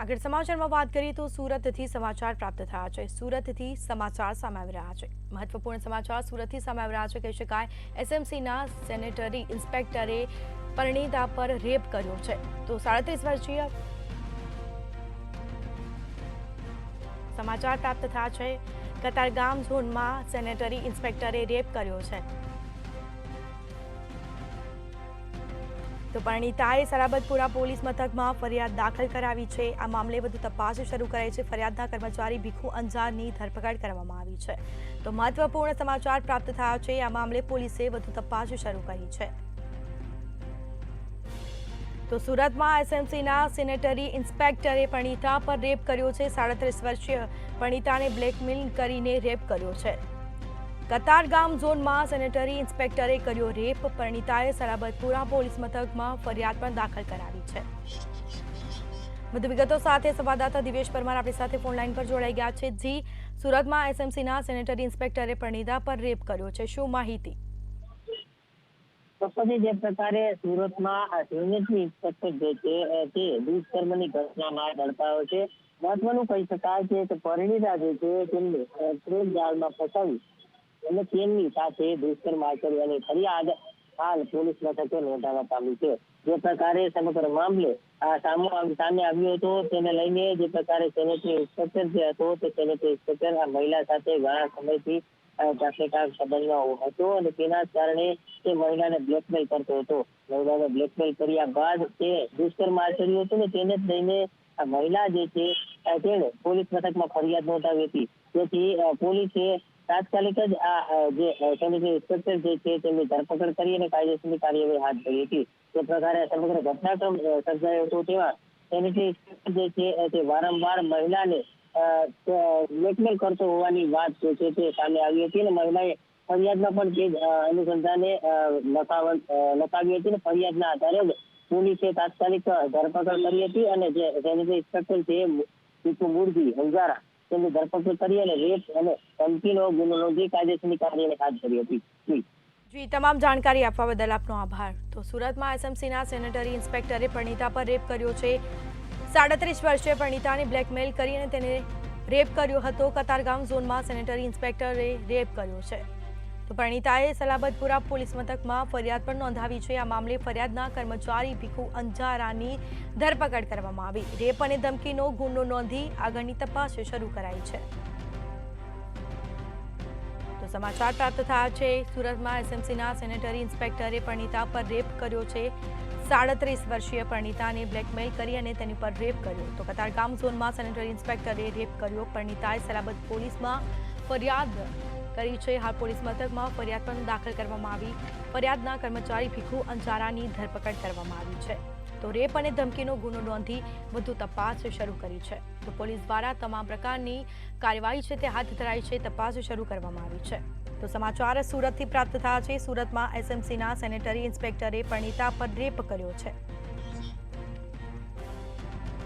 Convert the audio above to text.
આગળ સમાચારમાં વાત કરીએ તો સુરતથી સમાચાર પ્રાપ્ત થયા છે। સુરતથી સમાચાર સામે આવી રહ્યા છે। મહત્વપૂર્ણ સમાચાર સુરતથી સામે આવી રહ્યા છે। કહી શકાય એસએમસીના સેનેટરી ઇન્સ્પેક્ટરે પરિણીતા પર રેપ કર્યો છે। તો 37 વર્ષીય સમાચાર પ્રાપ્ત થયા છે। કતારગામ ઝોનમાં સેનેટરી ઇન્સ્પેક્ટરે રેપ કર્યો છે। તો પરિણીતાએ સલાબતપુરા પોલીસ મથકમાં ફરિયાદ દાખલ કરાવી છે। આ મામલે વધુ તપાસ શરૂ કરાઈ છે। ફરિયાદના કર્મચારી ભીખુ અંજારની ધરપકડ કરવામાં આવી છે। તો મહત્વપૂર્ણ સમાચાર પ્રાપ્ત થયા છે। આ મામલે પોલીસે વધુ તપાસ શરૂ કરી છે। તો સુરતમાં એસએમસીના સેનેટરી ઇન્સ્પેક્ટરે પરિણીતા પર રેપ કર્યો છે। 37 વર્ષીય પરિણીતાને બ્લેકમેલ કરીને રેપ કર્યો છે। કતારગામ ઝોનમાં સેનેટરી ઇન્સ્પેક્ટરે કર્યો રેપ। પરિણીતાએ સલાબતપુરા પોલીસ મથકમાં ફરિયાદ પણ દાખલ કરાવી છે। વધુ વિગતો સાથે સંવાદદાતા દિવેશ પરમાર આપણી સાથે ફોન લાઈન પર જોડાઈ ગયા છે। જી, સુરતમાં એસએમસીના સેનેટરી ઇન્સ્પેક્ટરે પરિણીતા પર રેપ કર્યો છે, શું માહિતી? જે પ્રકારે સુરતમાં સેનેટરી ઇન્સ્પેક્ટર જે છે તે દુષ્કર્મની ઘટનામાં ઝડપાયો છે। મહત્વનું કહી શકાય છે કે પરિણીતા જે છે તેમને પ્રેમ જાળમાં ફસાવી અને તેમની સાથે દુષ્કર્મ આચર્યાની ફરિયાદ હાલ પોલીસ મથકે નોંધાવા પામી છે। જે પ્રકારે સમગ્ર મામલે સામે આવ્યો હતો તેને લઈને જે પ્રકારે સેનેટરી ઇન્સ્પેક્ટર જે હતો તે સેનેટરી ઇન્સ્પેક્ટર આ મહિલા સાથે ઘણા સમયથી ચાકલેટાક સંબંધમાં હતો અને તેના કારણે તે મહિલાને બ્લેકમેલ કરતો હતો। મહિલાને બ્લેકમેલ કર્યા બાદ તે દુષ્કર્મ આચર્યું હતું ને તેને જ લઈને આ મહિલા જે છે તેણે પોલીસ મથકમાં ફરિયાદ નોંધાવી હતી। તેથી પોલીસે તાત્કાલિક જ આ જે સેનેટરી ઇન્સ્પેક્ટર જે છે તેમની ધરપકડ કરી અને કાયદેસરની કાર્યવાહી હાથ ધરી હતી। તે પ્રકારે સમગ્ર ઘટનાક્રમ સર્જાયો હતો। તેમાં સેનેટરી ઇન્સ્પેક્ટર જે છે તે વારંવાર મહિલાને બ્લેકમેલ કરતો હોવાની વાત જે છે તે સામે આવી હતી અને મહિલાએ ફરિયાદમાં પણ તે અનુસંધાને લખાવી હતી અને ફરિયાદના આધારે જ પોલીસે તાત્કાલિક ધરપકડ કરી હતી અને જે સેનેટરી ઇન્સ્પેક્ટર છે ભીખુ મૂળજી અંજારા તેમની ધરપકડ કરી અને રેપ અને ધમકીનો ગુનો નોંધી કાયદેસરની કાર્યવાહી હાથ ધરી હતી। જી, તમામ જાણકારી આપવા બદલ આપનો આભાર। તો સુરતમાં એસએમસીના સેનેટરી ઇન્સ્પેક્ટરે પરિણીતા પર રેપ કર્યો છે। 37 વર્ષીય પરિણીતાને બ્લેકમેલ કરી અને તેને રેપ કર્યો હતો। કતારગામ ઝોનમાં સેનેટરી ઇન્સ્પેક્ટરે રેપ કર્યો છે। તો પરિણીતાએ સલાબતપુરા પોલીસ મથકમાં ફરિયાદ પણ નોંધાવી છે। આ મામલે ફરિયાદના કર્મચારી ભીખુ અંજારાની ધરપકડ કરવામાં આવી। રેપ અને ધમકીનો ગુનો નોંધી આગળની તપાસ શરૂ કરાઈ છે। તો સમાચાર પ્રાપ્ત થયા છે। સુરતમાં એસએમસીના સેનેટરી ઇન્સ્પેક્ટરે પરિણીતા પર રેપ કર્યો છે। 37 વર્ષીય પરિણીતાને બ્લેકમેલ કરી અને તેની પર રેપ કર્યો। તો કતારગામ ઝોનમાં સેનેટરી ઇન્સ્પેક્ટરે રેપ કર્યો। પરિણીતાએ સલાબત પોલીસમાં ફરિયાદ કરી છે। હાલ પોલીસ મથકમાં ફરિયાદ પણ દાખલ કરવામાં આવી। ફરિયાદના કર્મચારી ભીખુ અંજારાની ધરપકડ કરવામાં આવી છે। તો રેપ અને ધમકીનો ગુનો નોંધી વધુ તપાસ શરૂ કરી છે। તો પોલીસ દ્વારા તમામ પ્રકારની કાર્યવાહી છે તે હાથ ધરાઈ છે। તપાસ શરૂ કરવામાં આવી છે। તો સમાચાર સુરતથી પ્રાપ્ત થયા છે। સુરતમાં એસએમસીના સેનેટરી ઇન્સ્પેક્ટરે પરિણીતા પર રેપ કર્યો છે।